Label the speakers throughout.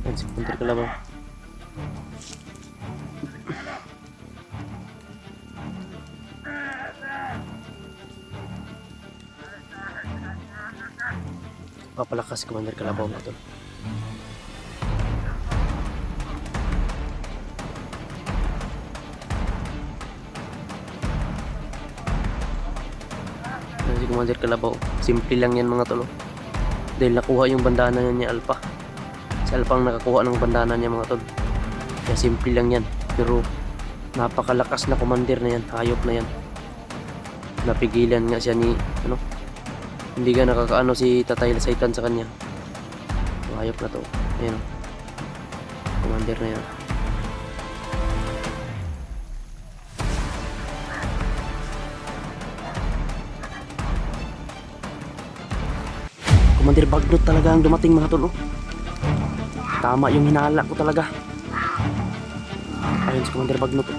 Speaker 1: Yan si Commander Kalabaw. Papalakas si Commander Kalabaw mga tol. Yan si Commander Kalabaw. Simple lang yan mga tol. Dahil nakuha yung bandana niya Alpha. Si Alpha ang nakakuha ng bandana niya mga tol. Kaya simple lang yan. Pero napakalakas na commander na yan. Hayop na yan. Napigilan nga siya ni hindi ka nakakaano si Tatay Satan sa kanya. So, hayop na to. Ayan. Commander na yan. Commander Bagnot talaga ang dumating mga tol. Tama yung hinala ko talaga. Ayun si Commander Bagnot.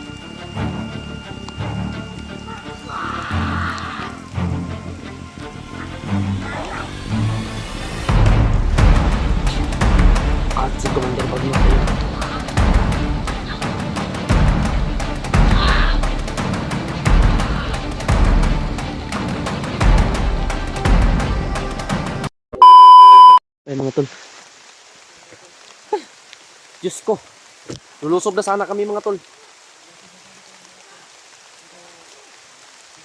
Speaker 1: At si Commander Bagnot ayun. Ayun mga tol. Diyos ko. Lulusob na sana kami mga tol.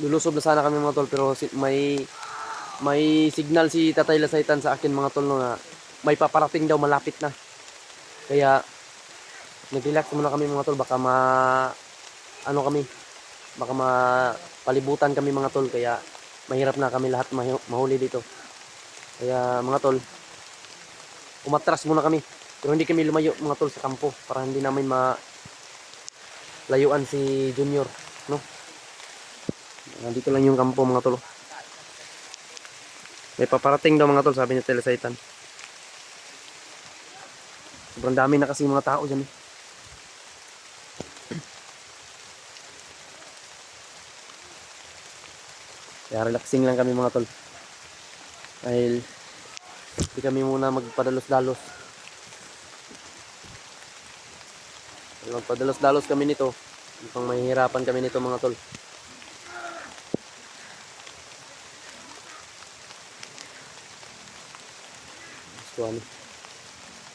Speaker 1: Lulusob na sana kami mga tol, pero may signal si Tatay Lasaitan sa akin mga tol na may paparating daw, malapit na. Kaya nag-relax muna kami mga tol, baka palibutan kami mga tol, kaya mahirap na kami lahat mahuli dito. Kaya mga tol, umatras muna kami. Pero hindi kami lumayo mga tol sa kampo para hindi namin malayuan si Junior, no? Nandito lang yung kampo mga tol. May paparating daw mga tol, sabi ni Telesaitan. Sobrang dami na kasi mga tao dyan. Kaya relaxing lang kami mga tol. Dahil hindi kami muna magpadalos-dalos. Magpadalos-dalos kami nito, mukhang mahihirapan kami nito mga tol. So,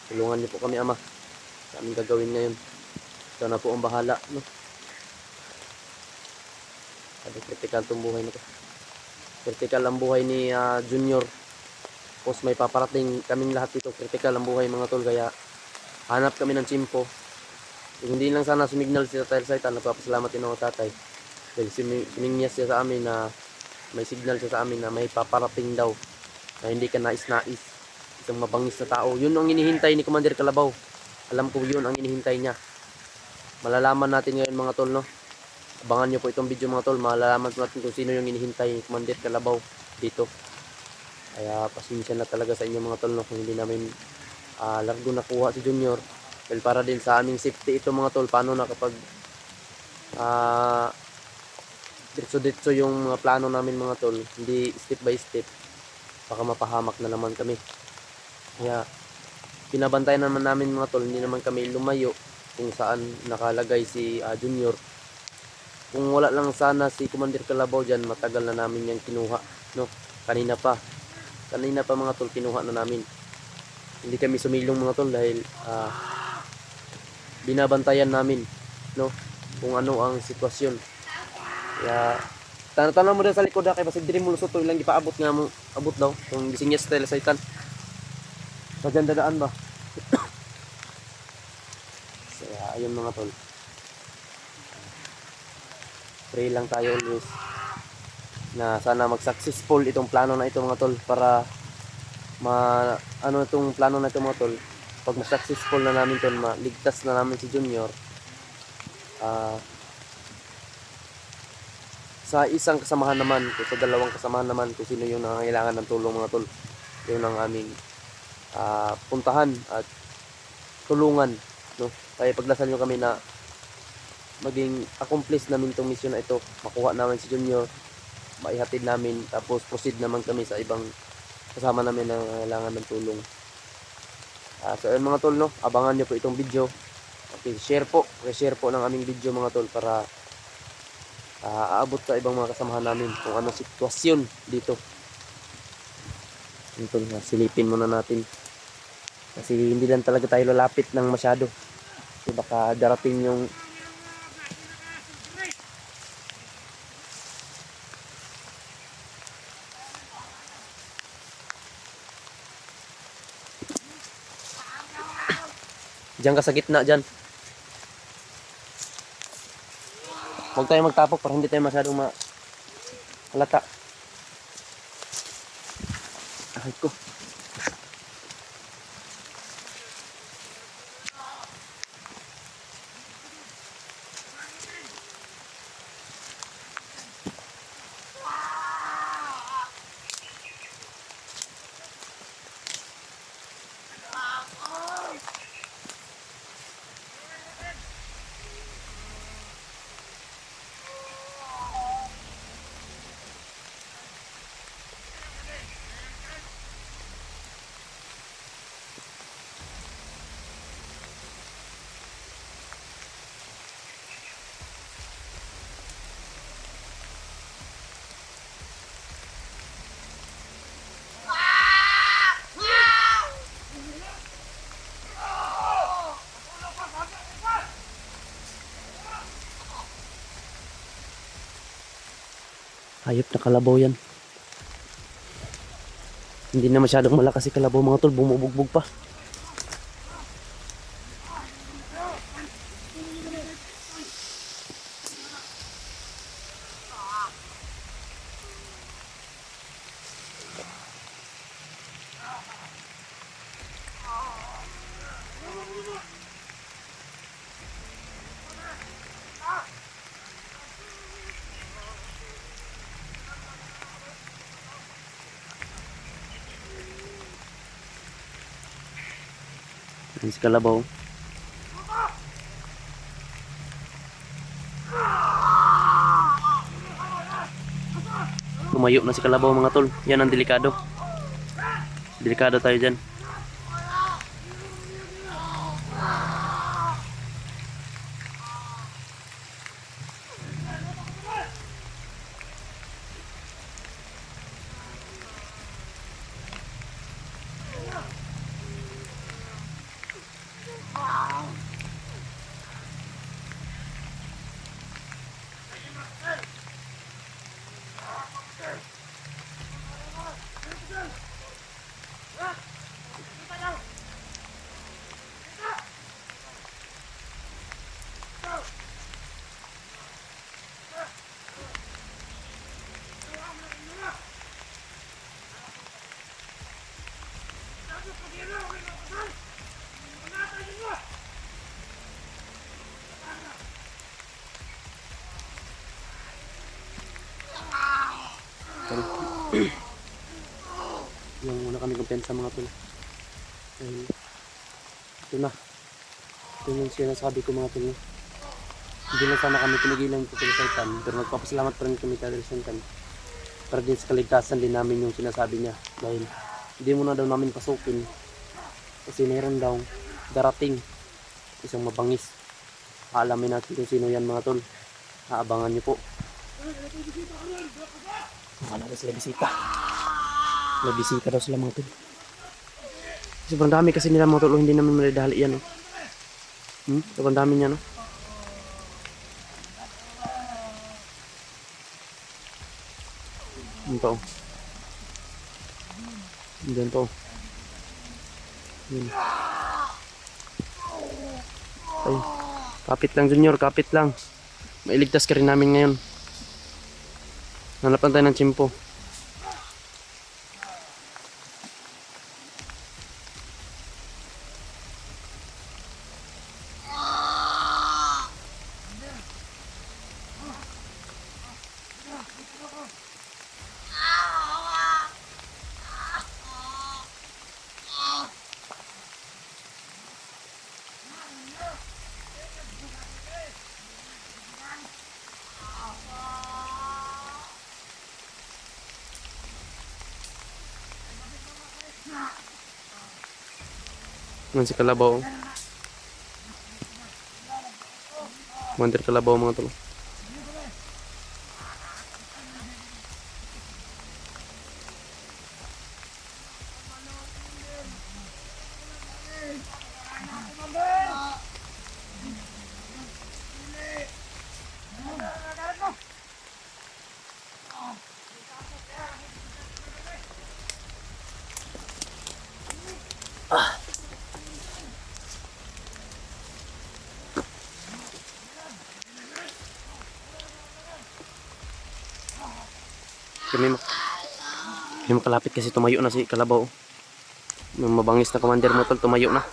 Speaker 1: tulungan niyo po kami ama sa aming gagawin ngayon. Ito na po ang bahala, no? Sabi, critical itong buhay na to. Critical ang buhay ni Junior. Tapos may paparating kaming lahat dito. Critical ang buhay mga tol, kaya hanap kami ng chimpo. Kung hindi lang sana sumignal si Tatay Saitan, nagpapasalamat din ako tatay. Dahil sininyas siya sa amin na may signal siya sa amin na may paparating daw na hindi ka nais-nais. Isang mabangis na tao. Yun ang inihintay ni Commander Kalabaw. Alam ko yun ang inihintay niya. Malalaman natin ngayon mga tol, no? Abangan nyo po itong video mga tol. Malalaman natin kung sino yung inihintay ni Commander Kalabaw dito. Kaya pasensya na talaga sa inyo mga tol, no? Kung hindi namin largo nakuha si Junior. Dahil para din sa aming safety ito mga tol. Paano na kapag ditso-ditso yung mga plano namin mga tol, hindi step by step, baka mapahamak na naman kami. Kaya pinabantayan naman namin mga tol, hindi naman kami lumayo kung saan nakalagay si Junior. Kung wala lang sana si Commander Kalabaw dyan, matagal na namin yung kinuha, no? Kanina pa mga tol, kinuha na namin. Hindi kami sumilong mga tol dahil binabantayan namin, no, kung ano ang sitwasyon. Kaya tanong mo din sa likod kay basig diri mo lusot to ilang gipaabot nga mo abot daw kung gisingya sa Telesaitan. Sa dyan dadaan ba? So, ayun mga tol. Pray lang tayo always na sana mag-successful itong plano na ito mga tol, para itong plano na ito mga tol. Pag ma-successful na namin ito, maligtas na namin si Junior, sa isang kasamahan naman, sa dalawang kasamahan naman, kung sino yung nangangailangan ng tulong mga tol, yun ang aming puntahan at tulungan, no? Kaya pagdasal nyo kami na maging accomplish namin itong mission na ito, makuha namin si Junior, maihatid namin, tapos proceed naman kami sa ibang kasama namin na kailangan ng tulong. So ayun mga tol, no, abangan nyo po itong video. Okay, share po ng aming video mga tol para aabot sa ibang mga kasamahan namin kung ano sitwasyon dito. Ito, silipin muna natin kasi hindi lang talaga tayo lalapit ng masyado kasi baka darating yung diyan ka sa gitna dyan. Huwag tayo magtapok para hindi tayo masyadong halata. Ay ko. Hayop na kalabaw yan. Hindi na masyadong malakas si kalabaw mga tol, bumubugbog pa. Yan si kalabaw. Tumayo na si kalabaw mga tol. Yan ang delikado. Delikado tayo dyan. Yung una kami kumpensa mga tol. Ayun. Ito na. Ito yung sinasabi ko mga tol. Hindi na sana kami pinigilan sa Saitan, pero nagpapasalamat pa rin kami kay Saitan para din sa kaligtasan din namin yung sinasabi niya, dahil hindi mo na daw namin pasukin kasi meron daw darating isang mabangis. Aalamin natin kung sino yan mga tol. Aabangan niyo po. Wala na sila bisita. May bisita daw sila mga tol. Sobrang dami kasi nila mga tol, hindi namin madadali yan. Sobrang dami niya, no? Ito. Diyan to. Yun. Ay, kapit lang Junior, kapit lang. Mailigtas ka rin namin ngayon. Hanapan tayo ng tsimpo. Yan si Kalabaw. Commander Kalabaw mga tol. Kami makalapit kasi tumayo na si Kalabaw. Yung mabangis na commander mo tol, tumayo na.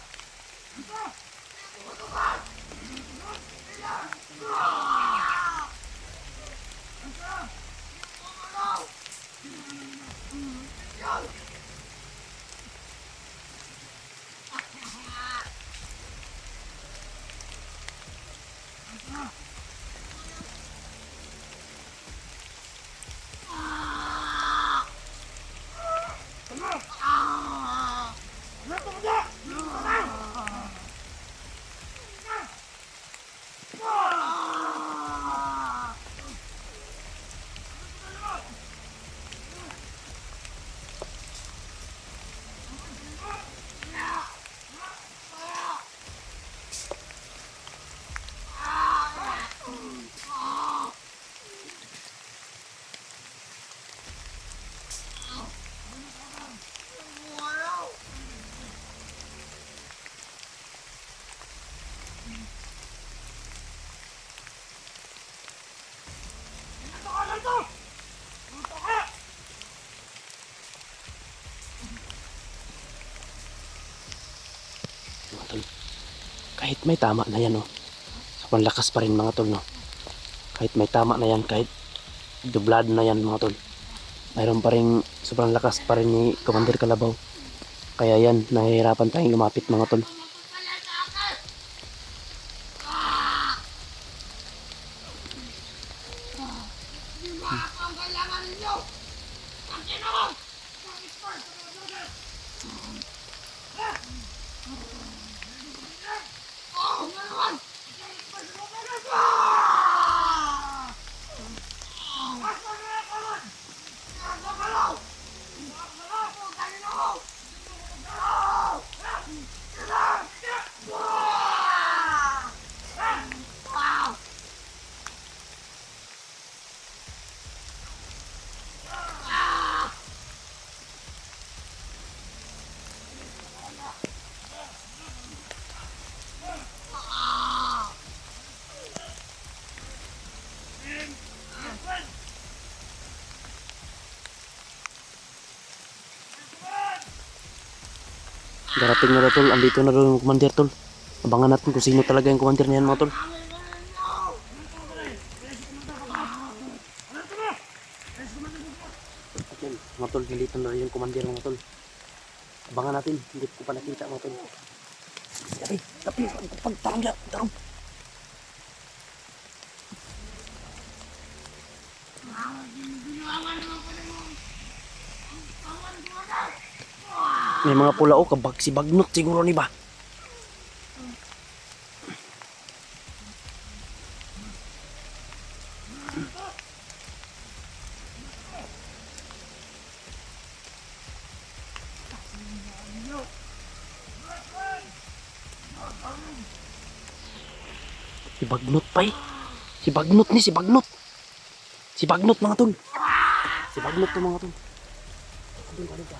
Speaker 1: Mga tol, kahit may tama na yan, oh. Sobrang lakas pa rin mga tol, no. Kahit may tama na yan, kahit dublado na yan mga tol, mayroon pa rin sobrang lakas pa rin ni Commander Kalabaw. Kaya yan, nahihirapan tayong lumapit mga tol. Darating na tol, andito na doon yung commander tol. Abangan natin kung sino talaga yung commander na yan mga tol. Okay, mga tol, nandito na yung commander mga tol. Abangan natin, hindi ko pa nakita mga tol. Ay, tapi pagtarong dyan, tarong. May mga pula o kabag si Bagnot siguro ni ba? Si Bagnot pa eh. Si Bagnot ni, si Bagnot. Si Bagnot mga tol. Si Bagnot to mga tol. Doon ka.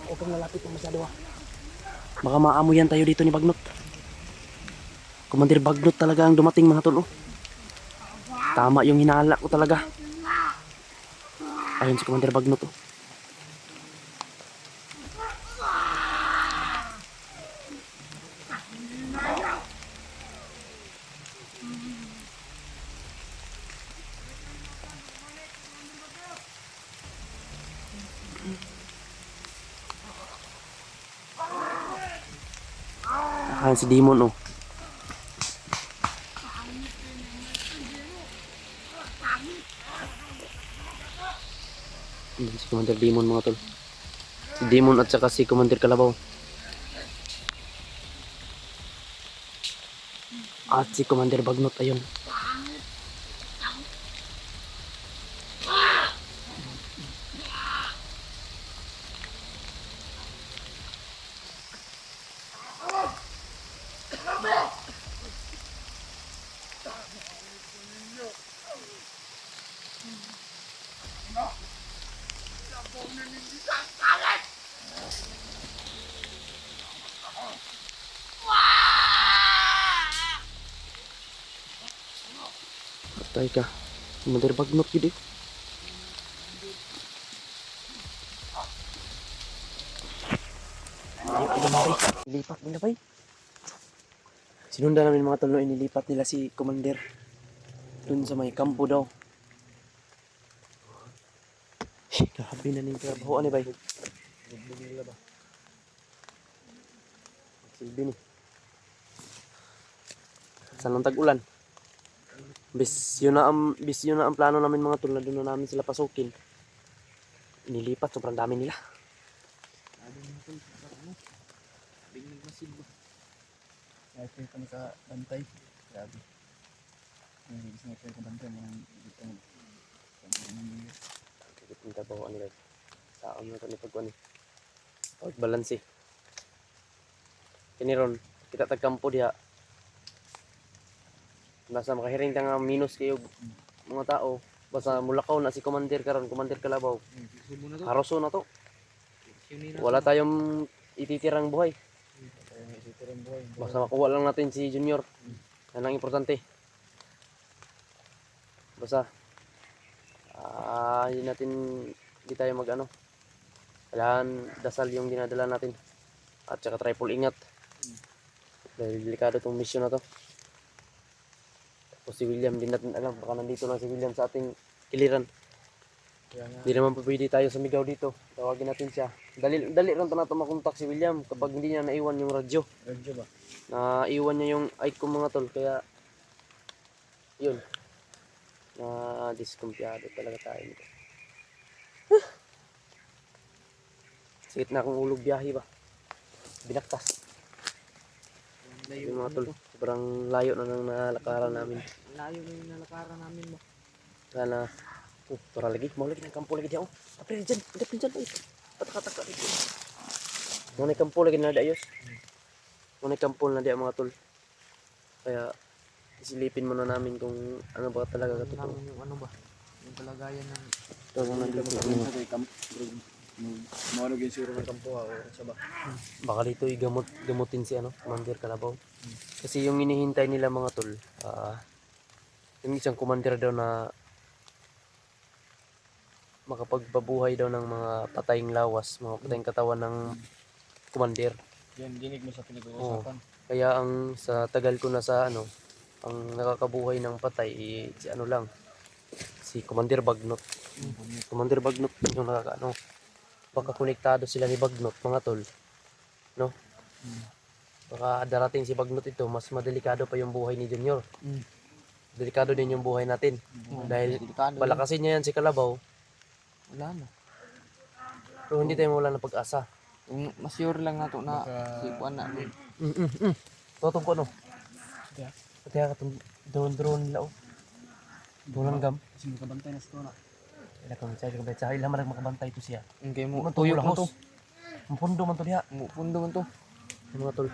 Speaker 1: Huwag kang lalapit ng masyado ah. Baka maamuyan tayo dito ni Bagnot. Commander Bagnot talaga ang dumating mga tol oh. Tama yung hinala ko talaga. Ayun si Commander Bagnot oh. Ayun si Demon oh. Si Commander Demon mga tol. Si Demon at saka si Commander Kalabaw. At si Commander Bagnot ayun. Patay ka. Commander Bagnot gid eh. Ilipat nila bay. Sinundan namin mga tol, no, inilipat nila si Commander dun sa may kampo daw. Grabe na ning trabaho ani bay. Nila ba? Silbi ni. Sa nang tag-ulan. Bis yun na ang plano namin mga tol, na doon na namin sila pasukin. Inilipat, sobrang dami nila.
Speaker 2: Bingnig masid ba? Ay, kaya kami ka bantay. Grabe. Hindi gusto nga ka bantay. Mga dito ang
Speaker 1: Kikit yung trabaho nila. Saan na ito ni pagkuhan eh. Pagbalansi. Kiniron, kita tagkampo diha. Nasa makahiring ta nga minus kayo mga tao. Basta mulakaw na si Commander karon, Commander Kalabaw. Haroso na to. Wala tayong ititirang buhay. Basta makuha lang natin si Junior. Yan ang importante. Basta hindi natin, hindi tayo mag-ano. Kailangan dasal yung dinadala natin. At saka triple ingat. Dahil delikado tong mission na to. Tapos si William, din natin alam. Baka nandito lang si William sa ating kiliran. Hindi naman pa pwede tayo sumigaw dito. Tawagin natin siya. Dali lang na ito makontak si William kapag hindi niya naiwan yung radyo.
Speaker 2: Radyo ba?
Speaker 1: Naiwan niya yung icon mga tol. Kaya yun. Diskumpiyado talaga tayo nito. Sikit na akong ulog biyahe ba. Binaktas. Yung mga tol. Sobrang layo na nang nalakaran namin.
Speaker 2: Layo na yung nalakaran namin ba?
Speaker 1: Sana para lagi, mau lagi ng kampo lagi dia. Oh, tapi dyan, uy. Pataka-taka dito. Mau kampo lagi na ayos. Mau kampo na dia mga tol. Kaya isilipin muna namin kung ano ba talaga katotoo.
Speaker 2: Yung ano ba? Yung palagayan ng
Speaker 1: Ito lang nandito.
Speaker 2: Mawalog yung siro ng kampo ha, o sa ba?
Speaker 1: Baka dito gamutin si Commander Kalabaw. Kasi yung inihintay nila mga tol, yung isang commander daw na makapagpabuhay daw ng mga pataying lawas, mga pataying katawan ng commander.
Speaker 2: Yan, dinig mo sa pinag-uusapan.
Speaker 1: Kaya ang sa tagal ko na sa ang nakakabuhay ng patay si si Commander Bagnot. Commander Bagnot yung baka konektado sila ni Bagnot mga tol. No? Baka darating si Bagnot ito, mas madelikado pa yung buhay ni Junior. Delikado din yung buhay natin. Dahil palakasin niya yan si Kalabaw.
Speaker 2: Wala na.
Speaker 1: Pero hindi tayo mawala ng pag-asa.
Speaker 2: Yung mas sure lang na to na si Juan na.
Speaker 1: Totong ko Pati ka itong drone nila Dulang gam.
Speaker 2: Kasi makabantay na sa to na.
Speaker 1: Ila kang sa ilang marag makabantay to siya.
Speaker 2: Kaya mo,
Speaker 1: Tuyok mo to. Pundo man to diha.
Speaker 2: Pundo man to.
Speaker 1: Yung mga tol.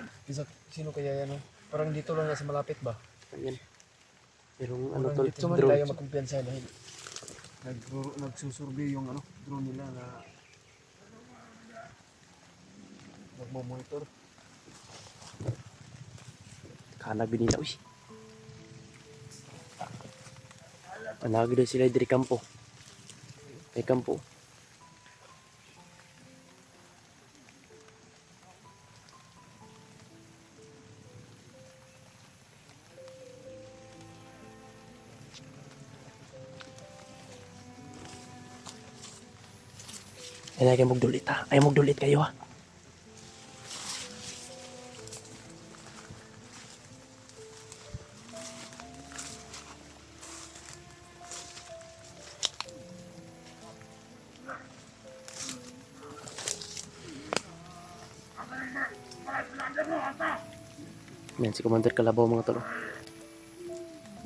Speaker 2: Sino kaya yan? Parang dito lang nasa malapit ba?
Speaker 1: Ayan. Pero tol,
Speaker 2: Dito man tayo magkumpiyansa dahil nagsusurvey yung drone nila na nagmo-monitor.
Speaker 1: Kanag binila Anagi daw sila diri kampo. May kampo. Ay kayo magdulit ha. Ay magdulit kayo ha. Yan si Commander Kalabaw mga tol.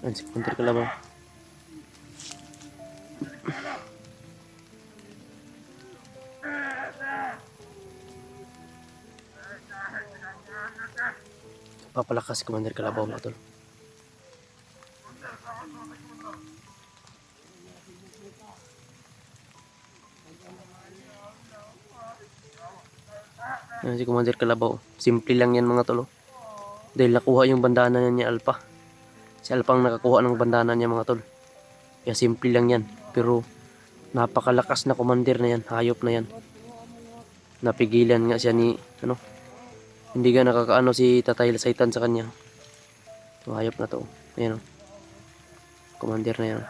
Speaker 1: Yan si Commander Kalabaw. Papalakas si Commander Kalabaw mga tol. Yan si Commander Kalabaw. Simple lang yan mga tol. Dahil nakuha yung bandana niya ni Alpha. Si Alpha ang nakakuha ng bandana niya mga tol. Kaya simple lang yan. Pero napakalakas na commander na yan. Hayop na yan. Napigilan nga siya ni hindi nga nakakaano si Tatay Saitan sa kanya. So, hayop na to. Ayan o. Commander na yan.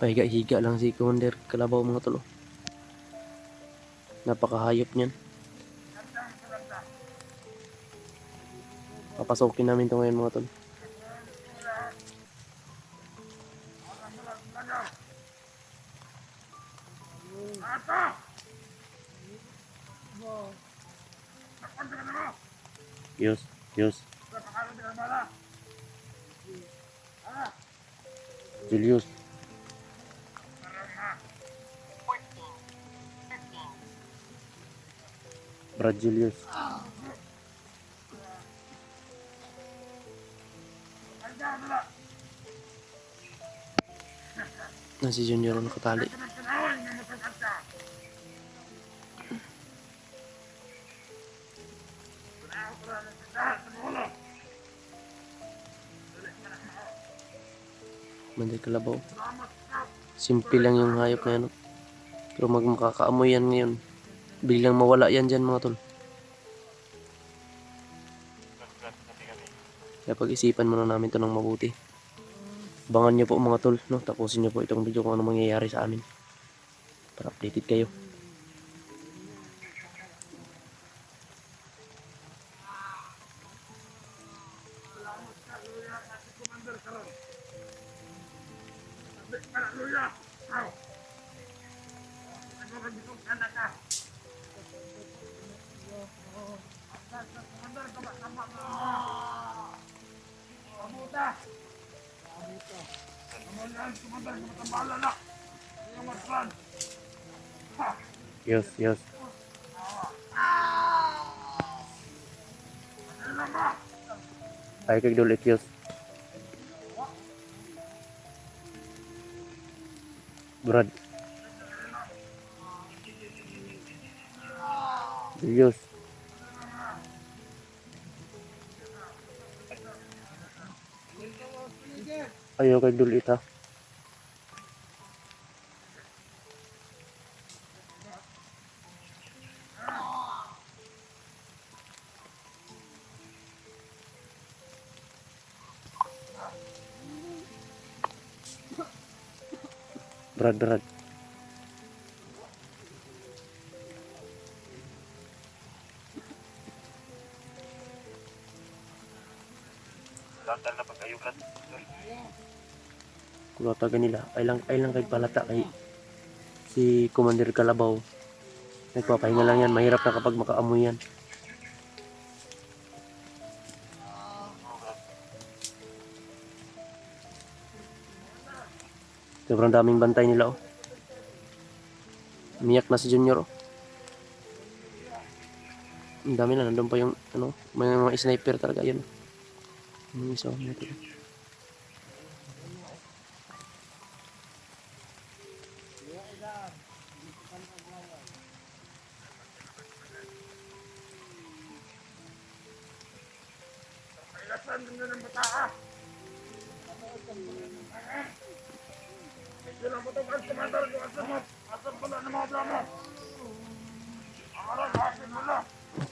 Speaker 1: Pahiga-higa lang si Commander Kalabaw mga tol. Napakahayop niyan. Papasokin namin ito ngayon mga tol. Yus, Yus. Julius. Brad Julius. Na si Junior ang nakatali. Commander Kalabaw. Simple lang yung hayop na yan. Pero makakaamoy yan ngayon. Biglang mawala yan dyan mga tol. Kaya pag-isipan muna namin ito ng mabuti. Abangan nyo po mga tol. No? Tapusin nyo po itong video kung ano mangyayari sa amin. Para updated kayo. Yes, yes. Ay kag dulit yes. Brad. Yes. Ayaw kag dulit ha. Brad.
Speaker 2: Lantal na pagkayo Brad.
Speaker 1: Kulata nila. Ay lang kay palata kay si Commander Kalabaw. Nagpapahinga lang yan. Mahirap na kapag makaamoy yan. Sobrang daming bantay nila oh. Umiyak na si Junior oh. Ang dami na, nandun pa yung may mga sniper talaga yun. Yung isa nito.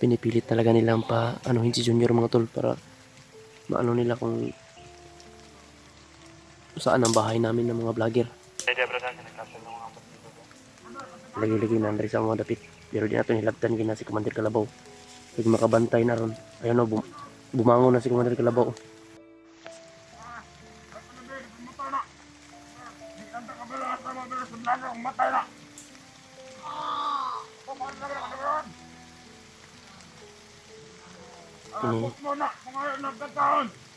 Speaker 1: Pinipilit talaga nilang anuhin si Junior mga tol para maano nila kung saan ang bahay namin ng mga vlogger. Lagi-lagi na Andre sa mga dapit. Pero di nato nilabtan gina si Commander Kalabaw. Pag makabantay na ron. Ayun o, bumangon na si Commander Kalabaw.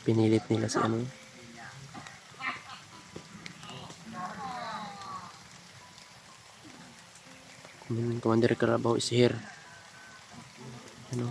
Speaker 1: Pinilit nila si ano. Commander Carabao is here. Ano?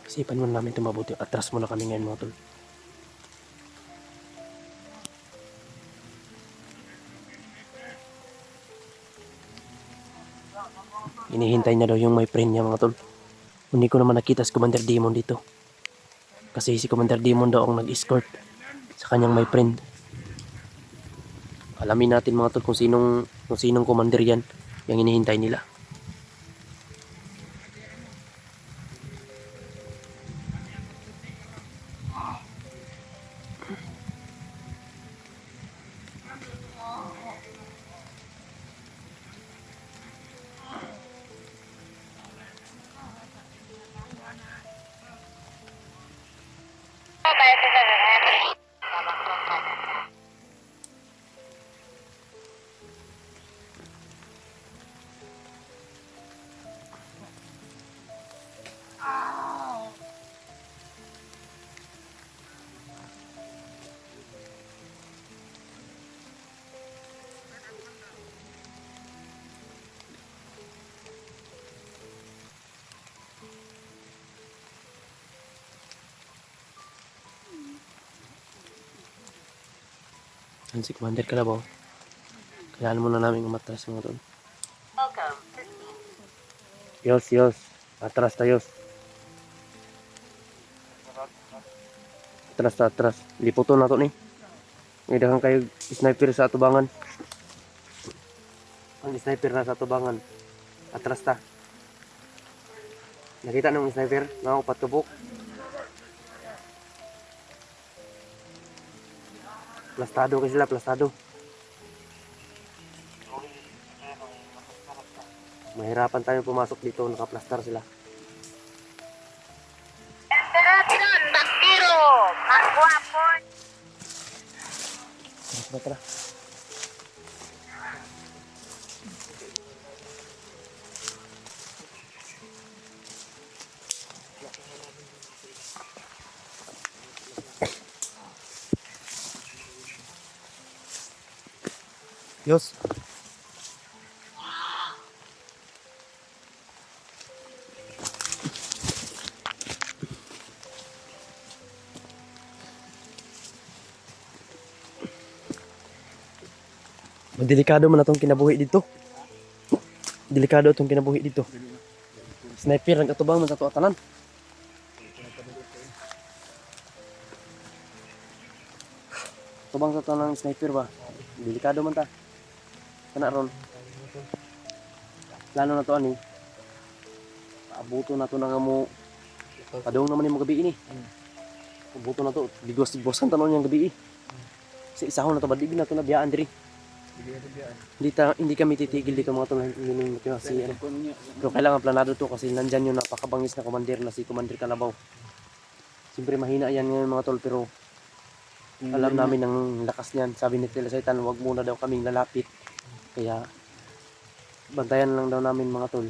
Speaker 1: Isipan mo namin ito mabuti. Atras muna kami ngayon mga tol. Hinihintay na daw yung my friend niya mga tol. Hindi ko naman nakita si Commander Demon dito. Kasi si Commander Demon daw ang nag-escort sa kanyang my friend. Alamin natin mga tol kung sinong commander yan yung hinihintay nila. Yan si Commander Carabao. Kailangan muna namin umatras mga tol. Yos. Atras tayo. Atras. Liputon na to ni. May daghang kayo sniper sa atubangan. Ang sniper na sa atubangan. Atras ta. Nakita ng sniper? Nga patubok. Plastado kasi sila, plastado. Mahirapan tayo pumasok dito, nakaplastar sila.
Speaker 3: Enteration, Bakiro, Magwapon.
Speaker 1: Tara. Yos. Delikado man atong kinabuhi dito. Delikado atong kinabuhi dito. Sniper ang katubang man sa ato atanan. Tubang sa tanang sniper ba? Delikado man ta. Kana ron. Plano na to ani. Abuto na to nga mo. Padung naman yung gabi ini. Abuto na to. Ligwas-ligwasan tanon yung gabi. Sa isahon na to badigin na to na biyaan diri. Hindi kami titigil dito mga tol. Kasi ano. Pero kailangan planado to kasi nandyan yung napakabangis na commander na si Commander Carabao. Siyempre mahina yan ngayon mga tol pero alam namin ang lakas niyan. Sabi ni Tila Saitan, wag muna daw kaming lalapit. Kaya bantayan lang daw namin mga tol.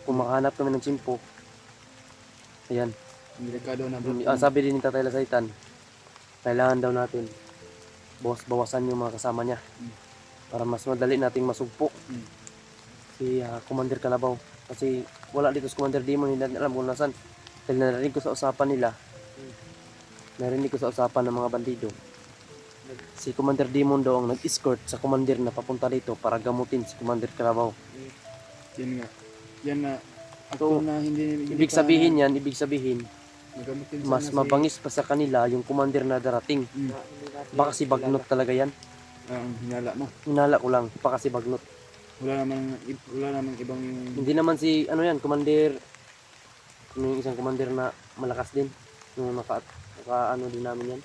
Speaker 1: Kung makahanap kami ng simpo. Ayan.
Speaker 2: Delikado na bro.
Speaker 1: Sabi din ni Tatay Saitan, kailangan daw natin bawasan yung mga kasama niya. Para mas madali nating masugpo si Commander Carabao. Kasi wala dito si Commander Demon, hindi natin alam kung nasan. Dahil narinig ko sa usapan nila, narinig ko sa usapan ng mga bandido, si Commander Demon daw ang nag-escort sa commander na papunta dito para gamutin si Commander Carabao.
Speaker 2: Yan nga. Yan na.
Speaker 1: So,
Speaker 2: Ako na hindi
Speaker 1: ibig sabihin
Speaker 2: magamutin
Speaker 1: mas
Speaker 2: sana
Speaker 1: mabangis pa sa kanila yung commander na darating. Baka si Bagnot talaga yan.
Speaker 2: Ang hinala mo.
Speaker 1: Hinala ko lang, pa kasi bagnot.
Speaker 2: Wala namang ibang
Speaker 1: Hindi naman si, ano yan, commander, yung isang commander na malakas din. Yung naka ano din namin yan.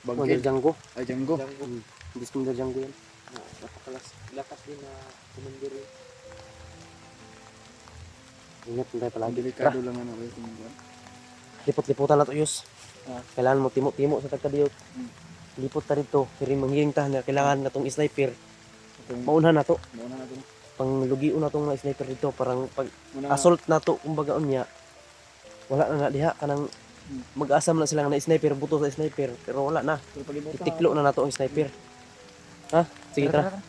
Speaker 1: Commander
Speaker 2: bangkit.
Speaker 1: Django.
Speaker 2: Ay, Django.
Speaker 1: Hindi Commander Django yan. Lakas din na commander yun. Ingat mo tayo
Speaker 2: Ang
Speaker 1: palagi.
Speaker 2: delikado lang ano kayo kung buwan.
Speaker 1: Lipot-liputan na to, Yus.
Speaker 2: Ah.
Speaker 1: Kailangan mo timo-timo sa tagkadiyot.
Speaker 2: Hmm.
Speaker 1: Lipot ta rito. Pero manghiring ta na kailangan na tong sniper.
Speaker 2: Itong
Speaker 1: Maunhan na to.
Speaker 2: mauna natin.
Speaker 1: Panglugion na tong mga sniper dito. Parang pag
Speaker 2: Muna
Speaker 1: assault na to, kumbaga unya. Wala na diha. Kanang mag-asam na sila na sniper. Buto sa sniper. Pero wala na.
Speaker 2: Pero palibutan
Speaker 1: Titiklo na nato ang sniper. Ha? Sige, tara.
Speaker 2: tara.